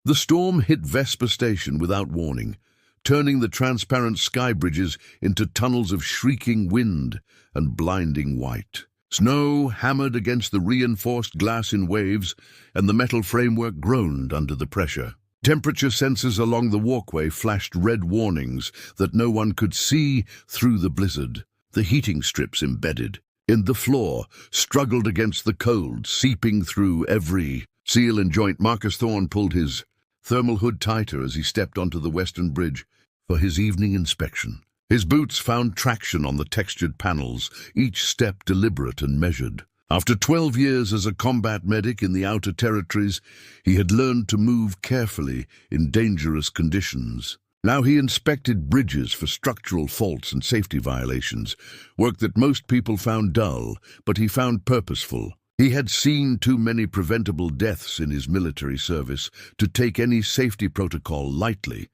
The storm hit Vesper Station without warning, turning the transparent sky bridges into tunnels of shrieking wind and blinding white. Snow hammered against the reinforced glass in waves, and the metal framework groaned under the pressure. Temperature sensors along the walkway flashed red warnings that no one could see through the blizzard. The heating strips embedded in the floor struggled against the cold, seeping through every seal and joint. Marcus Thorne pulled his thermal hood tighter as he stepped onto the western bridge for his evening inspection. His boots found traction on the textured panels, each step deliberate and measured. After 12 years as a combat medic in the outer territories, he had learned to move carefully in dangerous conditions. Now he inspected bridges for structural faults and safety violations, work that most people found dull, but he found purposeful. He had seen too many preventable deaths in his military service to take any safety protocol lightly.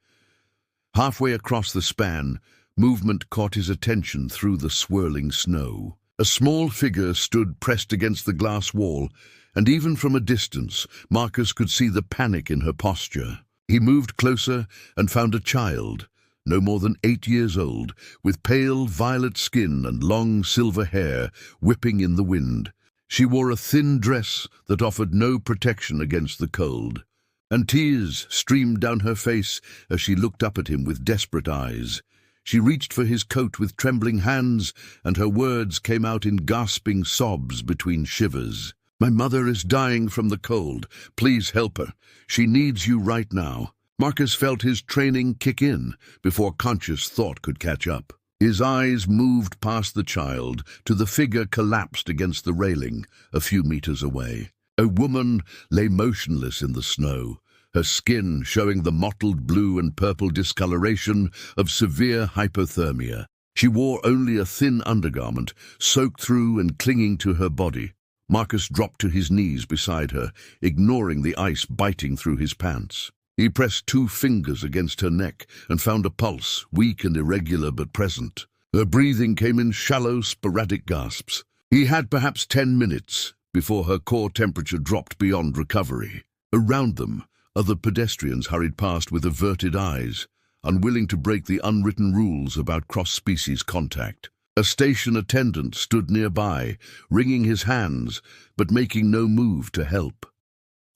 Halfway across the span, movement caught his attention through the swirling snow. A small figure stood pressed against the glass wall, and even from a distance, Marcus could see the panic in her posture. He moved closer and found a child, no more than 8 years old, with pale violet skin and long silver hair whipping in the wind. She wore a thin dress that offered no protection against the cold, and tears streamed down her face as she looked up at him with desperate eyes. She reached for his coat with trembling hands, and her words came out in gasping sobs between shivers. "My mother is dying from the cold. Please help her. She needs you right now." Marcus felt his training kick in before conscious thought could catch up. His eyes moved past the child to the figure collapsed against the railing a few meters away. A woman lay motionless in the snow, her skin showing the mottled blue and purple discoloration of severe hypothermia. She wore only a thin undergarment, soaked through and clinging to her body. Marcus dropped to his knees beside her, ignoring the ice biting through his pants. He pressed 2 fingers against her neck and found a pulse, weak and irregular but present. Her breathing came in shallow, sporadic gasps. He had perhaps 10 minutes before her core temperature dropped beyond recovery. Around them, other pedestrians hurried past with averted eyes, unwilling to break the unwritten rules about cross-species contact. A station attendant stood nearby, wringing his hands, but making no move to help.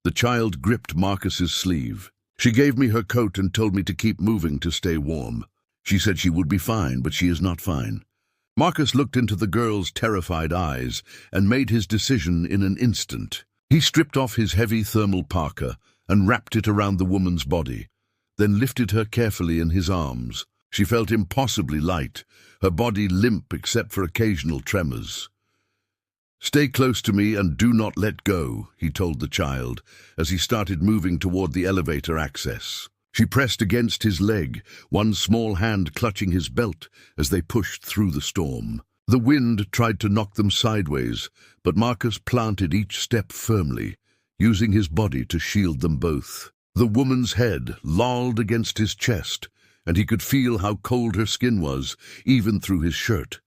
The child gripped Marcus's sleeve. "She gave me her coat and told me to keep moving to stay warm. She said she would be fine, but she is not fine." Marcus looked into the girl's terrified eyes and made his decision in an instant. He stripped off his heavy thermal parka and wrapped it around the woman's body, then lifted her carefully in his arms. She felt impossibly light, her body limp except for occasional tremors. "Stay close to me and do not let go," he told the child as he started moving toward the elevator access. She pressed against his leg, one small hand clutching his belt as they pushed through the storm. The wind tried to knock them sideways, but Marcus planted each step firmly, using his body to shield them both. The woman's head lolled against his chest, and he could feel how cold her skin was, even through his shirt.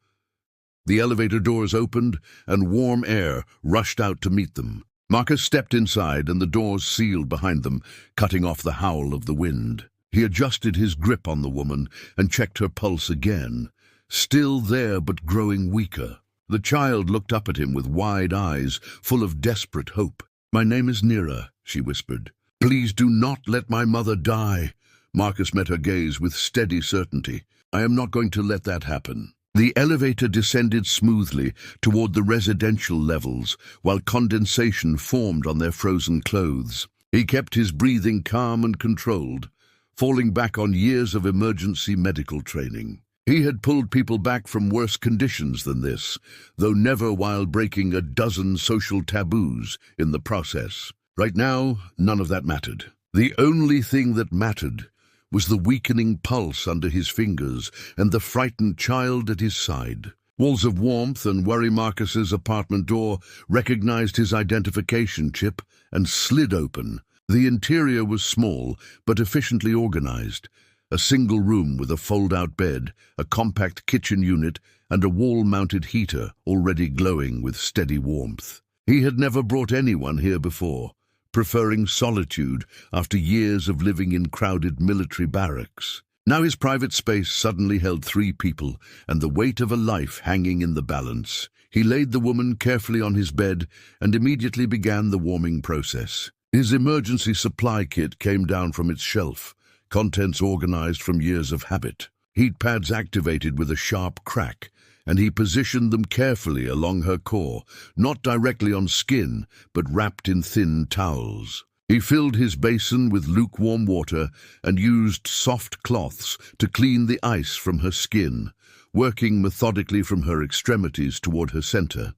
The elevator doors opened, and warm air rushed out to meet them. Marcus stepped inside, and the doors sealed behind them, cutting off the howl of the wind. He adjusted his grip on the woman and checked her pulse again, still there but growing weaker. The child looked up at him with wide eyes, full of desperate hope. "My name is Nira," she whispered. "Please do not let my mother die." Marcus met her gaze with steady certainty. "I am not going to let that happen." The elevator descended smoothly toward the residential levels, while condensation formed on their frozen clothes. He kept his breathing calm and controlled, falling back on years of emergency medical training. He had pulled people back from worse conditions than this, though never while breaking a dozen social taboos in the process. Right now, none of that mattered. The only thing that mattered was the weakening pulse under his fingers and the frightened child at his side. Walls of warmth and worry Marcus's apartment door recognized his identification chip and slid open. The interior was small but efficiently organized. A single room with a fold-out bed, a compact kitchen unit, and a wall-mounted heater already glowing with steady warmth. He had never brought anyone here before, preferring solitude after years of living in crowded military barracks. Now his private space suddenly held 3 people, and the weight of a life hanging in the balance. He laid the woman carefully on his bed and immediately began the warming process. His emergency supply kit came down from its shelf, contents organized from years of habit. Heat pads activated with a sharp crack, and he positioned them carefully along her core, not directly on skin, but wrapped in thin towels. He filled his basin with lukewarm water and used soft cloths to clean the ice from her skin, working methodically from her extremities toward her center.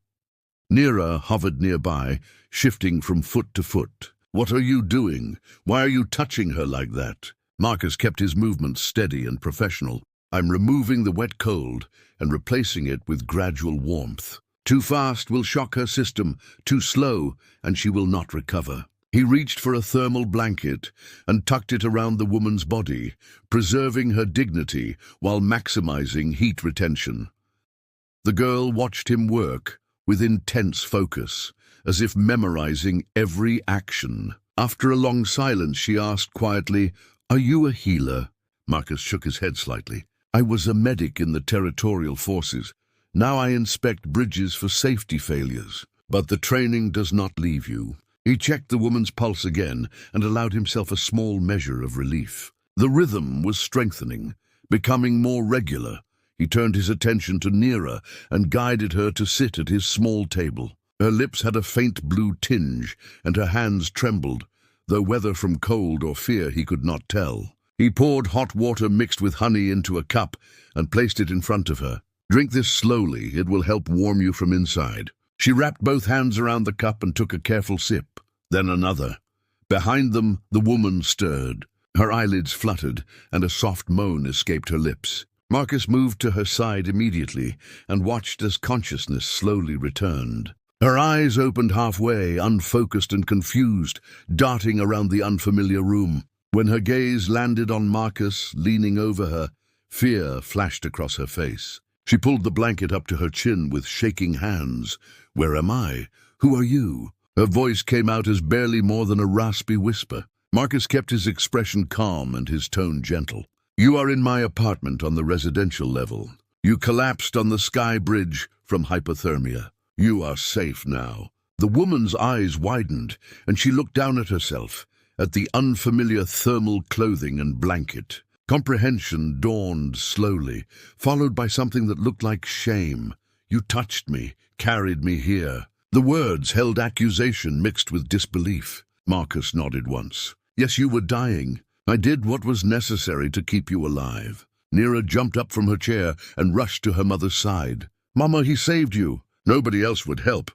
Nira hovered nearby, shifting from foot to foot. "What are you doing? Why are you touching her like that?" Marcus kept his movements steady and professional. "I'm removing the wet cold and replacing it with gradual warmth. Too fast will shock her system, too slow, and she will not recover." He reached for a thermal blanket and tucked it around the woman's body, preserving her dignity while maximizing heat retention. The girl watched him work with intense focus, as if memorizing every action. After a long silence, she asked quietly, "Are you a healer?" Marcus shook his head slightly. "I was a medic in the territorial forces. Now I inspect bridges for safety failures. But the training does not leave you." He checked the woman's pulse again and allowed himself a small measure of relief. The rhythm was strengthening, becoming more regular. He turned his attention to Nira and guided her to sit at his small table. Her lips had a faint blue tinge, and her hands trembled, though whether from cold or fear he could not tell. He poured hot water mixed with honey into a cup and placed it in front of her. "Drink this slowly, it will help warm you from inside." She wrapped both hands around the cup and took a careful sip, then another. Behind them, the woman stirred. Her eyelids fluttered, and a soft moan escaped her lips. Marcus moved to her side immediately and watched as consciousness slowly returned. Her eyes opened halfway, unfocused and confused, darting around the unfamiliar room. When her gaze landed on Marcus, leaning over her, fear flashed across her face. She pulled the blanket up to her chin with shaking hands. "Where am I? Who are you?" Her voice came out as barely more than a raspy whisper. Marcus kept his expression calm and his tone gentle. "You are in my apartment on the residential level. You collapsed on the sky bridge from hypothermia. You are safe now." The woman's eyes widened, and she looked down at herself, at the unfamiliar thermal clothing and blanket. Comprehension dawned slowly, followed by something that looked like shame. "You touched me, carried me here." The words held accusation mixed with disbelief. Marcus nodded once. "Yes, you were dying. I did what was necessary to keep you alive." Nira jumped up from her chair and rushed to her mother's side. "Mama, he saved you. Nobody else would help."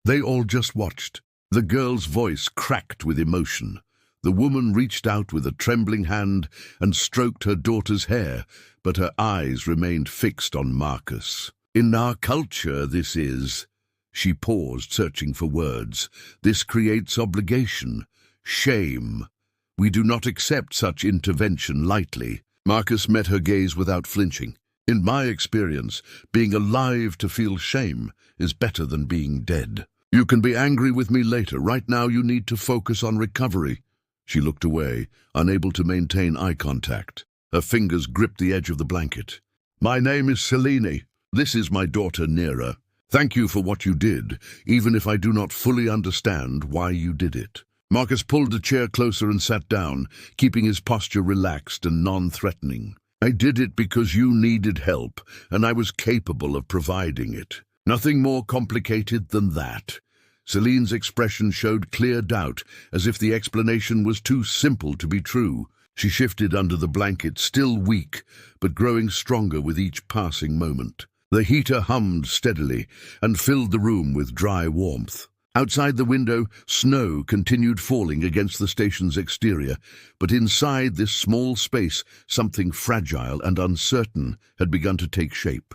They all just watched. The girl's voice cracked with emotion. The woman reached out with a trembling hand and stroked her daughter's hair, but her eyes remained fixed on Marcus. "In our culture, this is..." She paused, searching for words. "This creates obligation, shame. We do not accept such intervention lightly." Marcus met her gaze without flinching. "In my experience, being alive to feel shame is better than being dead. You can be angry with me later. Right now you need to focus on recovery." She looked away, unable to maintain eye contact. Her fingers gripped the edge of the blanket. "My name is Selene. This is my daughter Nira. Thank you for what you did, even if I do not fully understand why you did it." Marcus pulled a chair closer and sat down, keeping his posture relaxed and non-threatening. "I did it because you needed help, and I was capable of providing it. Nothing more complicated than that." Celine's expression showed clear doubt, as if the explanation was too simple to be true. She shifted under the blanket, still weak, but growing stronger with each passing moment. The heater hummed steadily and filled the room with dry warmth. Outside the window, snow continued falling against the station's exterior, but inside this small space, something fragile and uncertain had begun to take shape.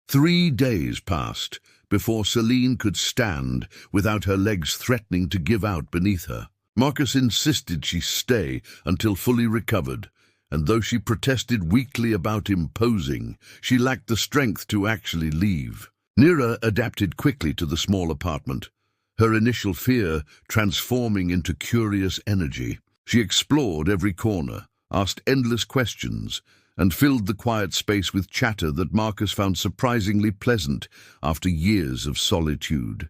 3 days passed before Selene could stand without her legs threatening to give out beneath her. Marcus insisted she stay until fully recovered, and though she protested weakly about imposing, she lacked the strength to actually leave. Nira adapted quickly to the small apartment. her initial fear transforming into curious energy. She explored every corner, asked endless questions, and filled the quiet space with chatter that Marcus found surprisingly pleasant after years of solitude.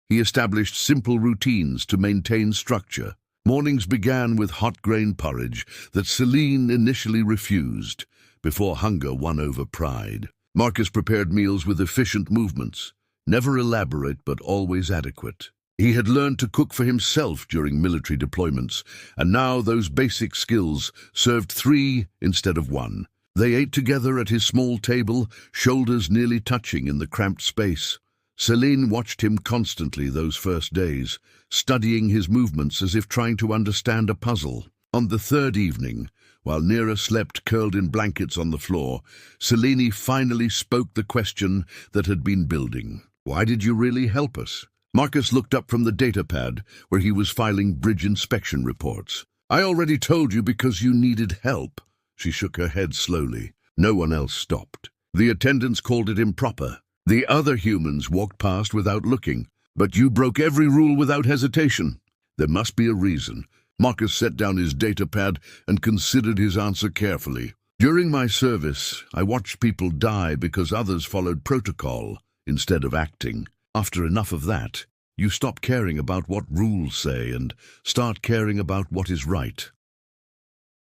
He established simple routines to maintain structure. Mornings began with hot grain porridge that Celine initially refused, before hunger won over pride. Marcus prepared meals with efficient movements, never elaborate but always adequate. He had learned to cook for himself during military deployments, and now those basic skills served 3 instead of 1. They ate together at his small table, shoulders nearly touching in the cramped space. Celine watched him constantly those first days, studying his movements as if trying to understand a puzzle. On the 3rd evening, while Nera slept curled in blankets on the floor, Celine finally spoke the question that had been building. "Why did you really help us?" Marcus looked up from the datapad, where he was filing bridge inspection reports. "I already told you because you needed help." She shook her head slowly. No one else stopped. The attendants called it improper. The other humans walked past without looking. "But you broke every rule without hesitation." "There must be a reason." Marcus set down his datapad and considered his answer carefully. "During my service, I watched people die because others followed protocol instead of acting. After enough of that, you stop caring about what rules say and start caring about what is right."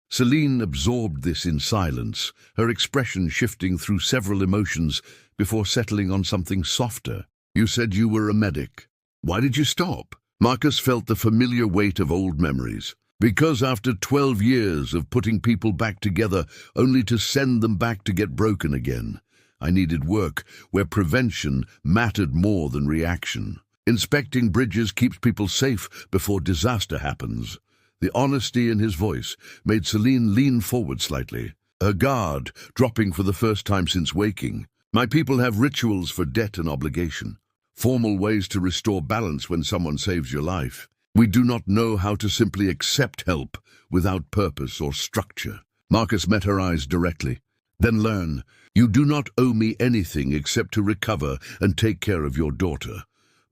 Celine absorbed this in silence, her expression shifting through several emotions before settling on something softer. "You said you were a medic. Why did you stop?" Marcus felt the familiar weight of old memories. "Because after 12 years of putting people back together only to send them back to get broken again, I needed work where prevention mattered more than reaction. Inspecting bridges keeps people safe before disaster happens." The honesty in his voice made Celine lean forward slightly, her guard dropping for the first time since waking. "My people have rituals for debt and obligation, formal ways to restore balance when someone saves your life. We do not know how to simply accept help without purpose or structure." Marcus met her eyes directly. "Then learn. You do not owe me anything except to recover and take care of your daughter.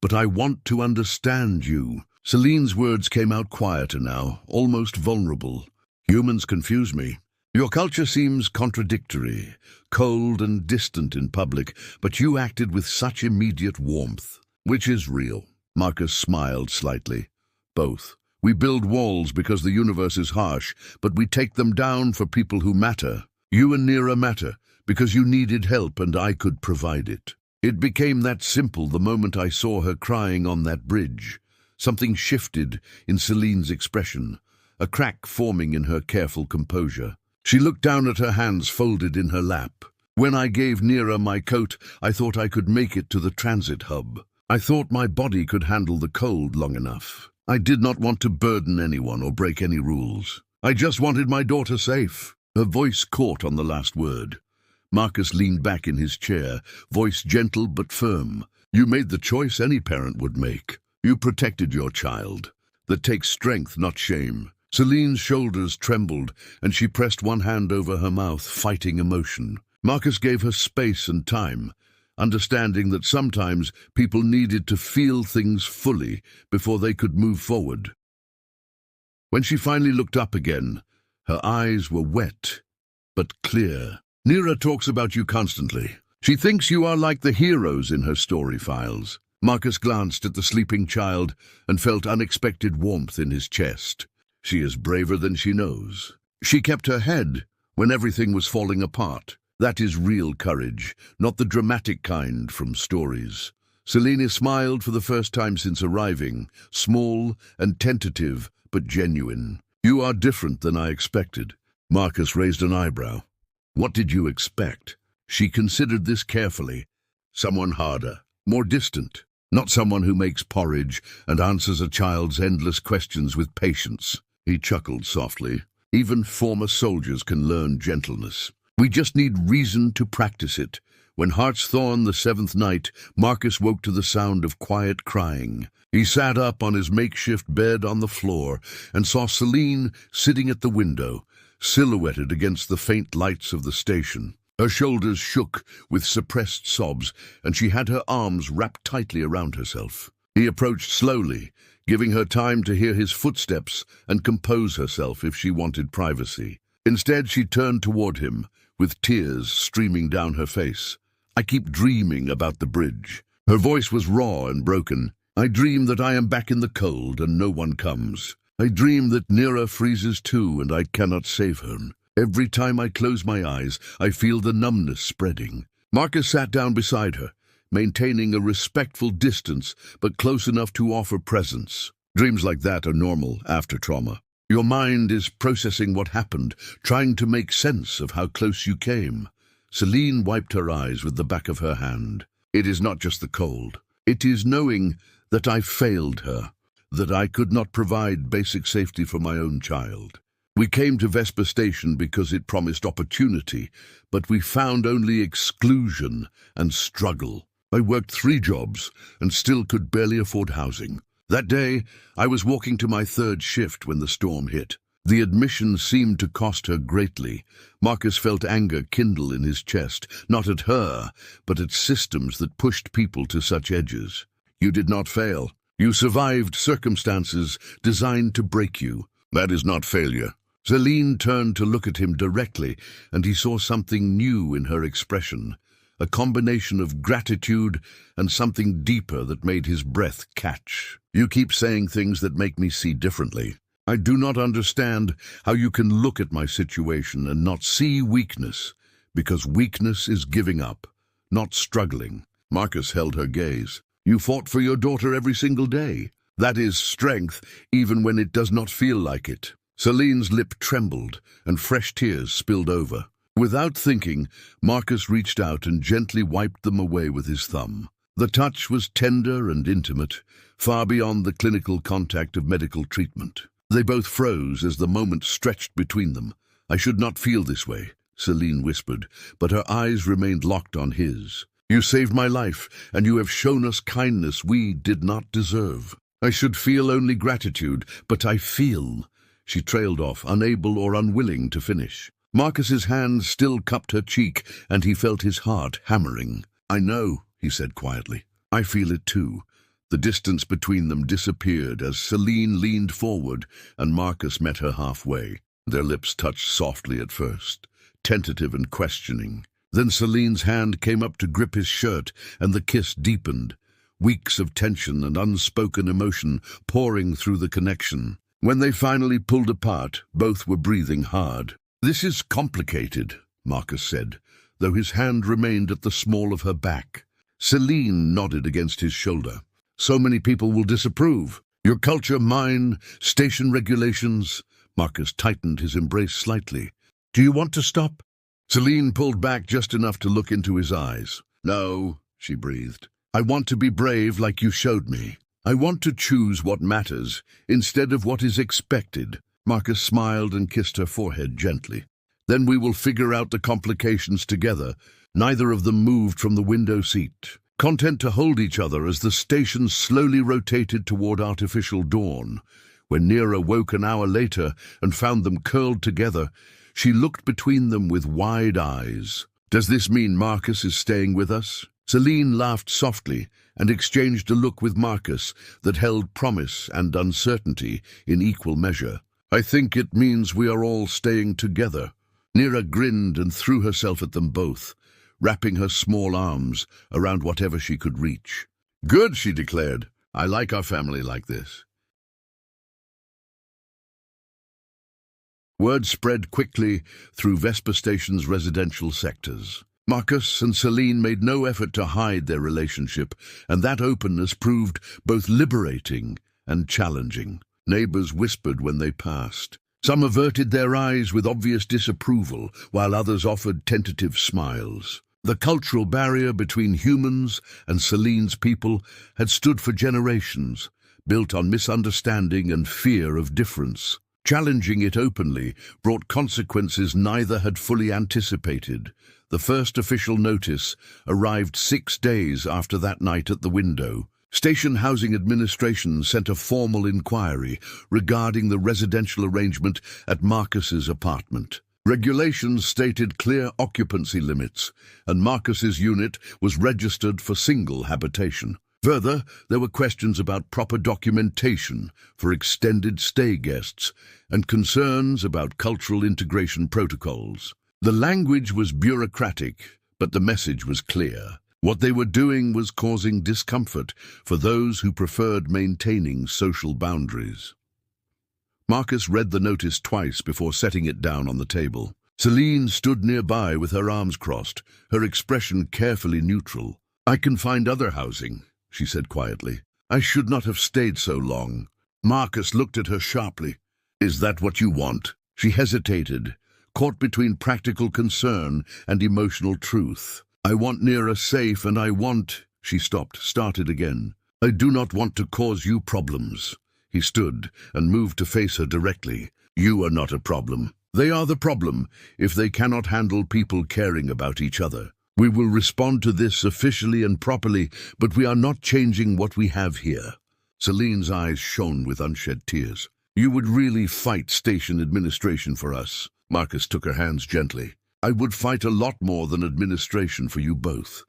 But I want to understand you." Celine's words came out quieter now, almost vulnerable. "Humans confuse me. Your culture seems contradictory, cold and distant in public, but you acted with such immediate warmth." "Which is real?" Marcus smiled slightly. "Both. We build walls because the universe is harsh, but we take them down for people who matter. You and Nera matter because you needed help and I could provide it." It became that simple the moment I saw her crying on that bridge. Something shifted in Celine's expression, a crack forming in her careful composure. She looked down at her hands folded in her lap. "When I gave Nera my coat, I thought I could make it to the transit hub. I thought my body could handle the cold long enough. I did not want to burden anyone or break any rules. I just wanted my daughter safe." Her voice caught on the last word. Marcus leaned back in his chair, voice gentle but firm. "You made the choice any parent would make. You protected your child. That takes strength, not shame." Celine's shoulders trembled, and she pressed one hand over her mouth, fighting emotion. Marcus gave her space and time, understanding that sometimes people needed to feel things fully before they could move forward. When she finally looked up again, her eyes were wet, but clear. "Nera talks about you constantly. She thinks you are like the heroes in her story files." Marcus glanced at the sleeping child and felt unexpected warmth in his chest. "She is braver than she knows. She kept her head when everything was falling apart. That is real courage, not the dramatic kind from stories." Celine smiled for the first time since arriving, small and tentative, but genuine. "You are different than I expected." Marcus raised an eyebrow. "What did you expect?" She considered this carefully. "Someone harder, more distant. Not someone who makes porridge and answers a child's endless questions with patience." He chuckled softly. "Even former soldiers can learn gentleness. We just need reason to practice it." When hearts thaw on the 7th night, Marcus woke to the sound of quiet crying. He sat up on his makeshift bed on the floor and saw Celine sitting at the window, silhouetted against the faint lights of the station. Her shoulders shook with suppressed sobs, and she had her arms wrapped tightly around herself. He approached slowly, giving her time to hear his footsteps and compose herself if she wanted privacy. Instead, she turned toward him, with tears streaming down her face. "I keep dreaming about the bridge." Her voice was raw and broken. "I dream that I am back in the cold and no one comes. I dream that Nira freezes too and I cannot save her. Every time I close my eyes, I feel the numbness spreading." Marcus sat down beside her, maintaining a respectful distance but close enough to offer presence. Dreams like that are normal after trauma. Your mind is processing what happened, trying to make sense of how close you came. Celine wiped her eyes with the back of her hand. "It is not just the cold. It is knowing that I failed her, that I could not provide basic safety for my own child. We came to Vesper Station because it promised opportunity, but we found only exclusion and struggle. I worked 3 jobs and still could barely afford housing. That day, I was walking to my 3rd shift when the storm hit. The admission seemed to cost her greatly. Marcus felt anger kindle in his chest, not at her, but at systems that pushed people to such edges. You did not fail. You survived circumstances designed to break you. That is not failure." Celine turned to look at him directly, and he saw something new in her expression, a combination of gratitude and something deeper that made his breath catch. "You keep saying things that make me see differently. I do not understand how you can look at my situation and not see weakness, because weakness is giving up, not struggling." Marcus held her gaze. "You fought for your daughter every single day. That is strength, even when it does not feel like it." Celine's lip trembled, and fresh tears spilled over. Without thinking, Marcus reached out and gently wiped them away with his thumb. The touch was tender and intimate, far beyond the clinical contact of medical treatment. They both froze as the moment stretched between them. "I should not feel this way," Celine whispered, but her eyes remained locked on his. "You saved my life, and you have shown us kindness we did not deserve. I should feel only gratitude, but I feel." She trailed off, unable or unwilling to finish. Marcus's hand still cupped her cheek, and he felt his heart hammering. "I know," he said quietly. "I feel it too." The distance between them disappeared as Celine leaned forward and Marcus met her halfway. Their lips touched softly at first, tentative and questioning. Then Celine's hand came up to grip his shirt, and the kiss deepened, weeks of tension and unspoken emotion pouring through the connection. When they finally pulled apart, both were breathing hard. "This is complicated," Marcus said, though his hand remained at the small of her back. Celine nodded against his shoulder. "So many people will disapprove. Your culture, mine, station regulations." Marcus tightened his embrace slightly. "Do you want to stop?" Celine pulled back just enough to look into his eyes. "No," she breathed. "I want to be brave like you showed me. I want to choose what matters instead of what is expected." Marcus smiled and kissed her forehead gently. "Then we will figure out the complications together." Neither of them moved from the window seat, content to hold each other as the station slowly rotated toward artificial dawn. When Nira woke an hour later and found them curled together, she looked between them with wide eyes. "Does this mean Marcus is staying with us?" Celine laughed softly and exchanged a look with Marcus that held promise and uncertainty in equal measure. "I think it means we are all staying together." Nira grinned and threw herself at them both, wrapping her small arms around whatever she could reach. "Good," she declared. "I like our family like this." Word spread quickly through Vesper Station's residential sectors. Marcus and Celine made no effort to hide their relationship, and that openness proved both liberating and challenging. Neighbors whispered when they passed. Some averted their eyes with obvious disapproval, while others offered tentative smiles. The cultural barrier between humans and Celine's people had stood for generations, built on misunderstanding and fear of difference. Challenging it openly brought consequences neither had fully anticipated. The first official notice arrived 6 days after that night at the window. Station Housing Administration sent a formal inquiry regarding the residential arrangement at Marcus's apartment. Regulations stated clear occupancy limits, and Marcus's unit was registered for single habitation. Further, there were questions about proper documentation for extended stay guests and concerns about cultural integration protocols. The language was bureaucratic, but the message was clear. What they were doing was causing discomfort for those who preferred maintaining social boundaries. Marcus read the notice twice before setting it down on the table. Celine stood nearby with her arms crossed, her expression carefully neutral. "I can find other housing," she said quietly. "I should not have stayed so long." Marcus looked at her sharply. "Is that what you want?" She hesitated, caught between practical concern and emotional truth. "I want Nira safe, and I want—" She stopped, started again. "I do not want to cause you problems." He stood and moved to face her directly. "You are not a problem. They are the problem if they cannot handle people caring about each other. We will respond to this officially and properly, but we are not changing what we have here." Celine's eyes shone with unshed tears. "You would really fight station administration for us." Marcus took her hands gently. "I would fight a lot more than administration for you both."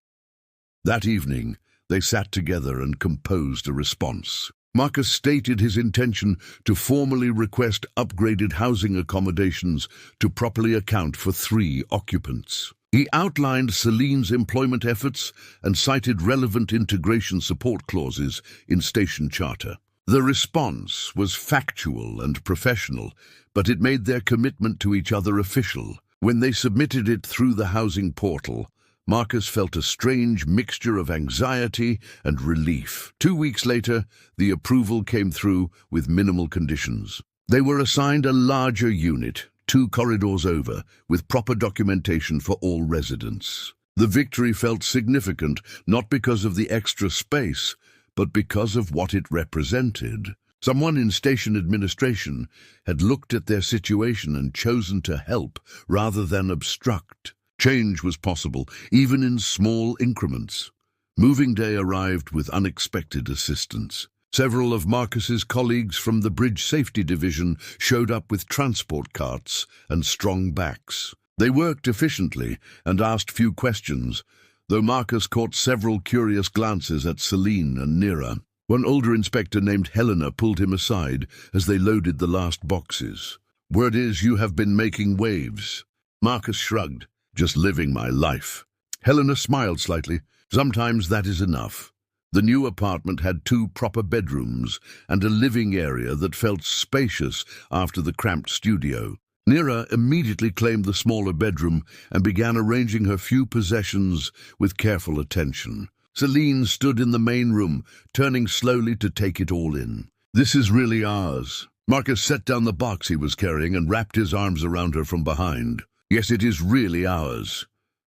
That evening, they sat together and composed a response. Marcus stated his intention to formally request upgraded housing accommodations to properly account for 3 occupants. He outlined Celine's employment efforts and cited relevant integration support clauses in station charter. The response was factual and professional, but it made their commitment to each other official. When they submitted it through the housing portal, Marcus felt a strange mixture of anxiety and relief. 2 weeks later, the approval came through with minimal conditions. They were assigned a larger unit, 2 corridors over, with proper documentation for all residents. The victory felt significant, not because of the extra space, but because of what it represented. Someone in station administration had looked at their situation and chosen to help rather than obstruct. Change was possible, even in small increments. Moving day arrived with unexpected assistance. Several of Marcus's colleagues from the Bridge Safety Division showed up with transport carts and strong backs. They worked efficiently and asked few questions, though Marcus caught several curious glances at Celine and Nira. One older inspector named Helena pulled him aside as they loaded the last boxes. "Word is you have been making waves." Marcus shrugged. "Just living my life." Helena smiled slightly. "Sometimes that is enough." The new apartment had 2 proper bedrooms and a living area that felt spacious after the cramped studio. Nira immediately claimed the smaller bedroom and began arranging her few possessions with careful attention. Celine stood in the main room, turning slowly to take it all in. "This is really ours." Marcus set down the box he was carrying and wrapped his arms around her from behind. "Yes, it is really ours."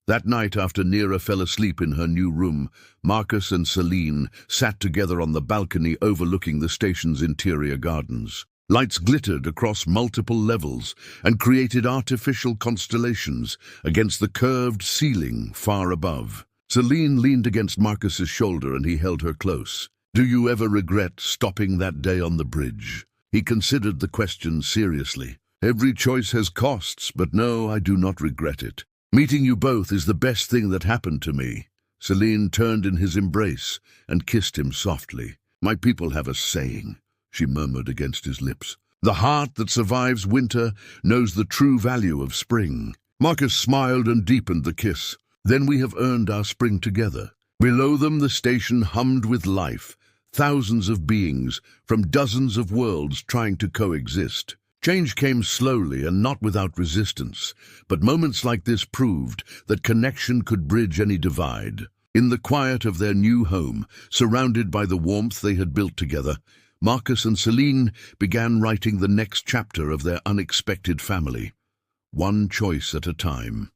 That night, after Nira fell asleep in her new room, Marcus and Celine sat together on the balcony overlooking the station's interior gardens. Lights glittered across multiple levels and created artificial constellations against the curved ceiling far above. Celine leaned against Marcus's shoulder and he held her close. "Do you ever regret stopping that day on the bridge?" He considered the question seriously. "Every choice has costs, but no, I do not regret it. Meeting you both is the best thing that happened to me." Celine turned in his embrace and kissed him softly. "My people have a saying," she murmured against his lips. "The heart that survives winter knows the true value of spring." Marcus smiled and deepened the kiss. "Then we have earned our spring together." Below them the station hummed with life, thousands of beings from dozens of worlds trying to coexist. Change came slowly and not without resistance, but moments like this proved that connection could bridge any divide. In the quiet of their new home, surrounded by the warmth they had built together, Marcus and Celine began writing the next chapter of their unexpected family, one choice at a time.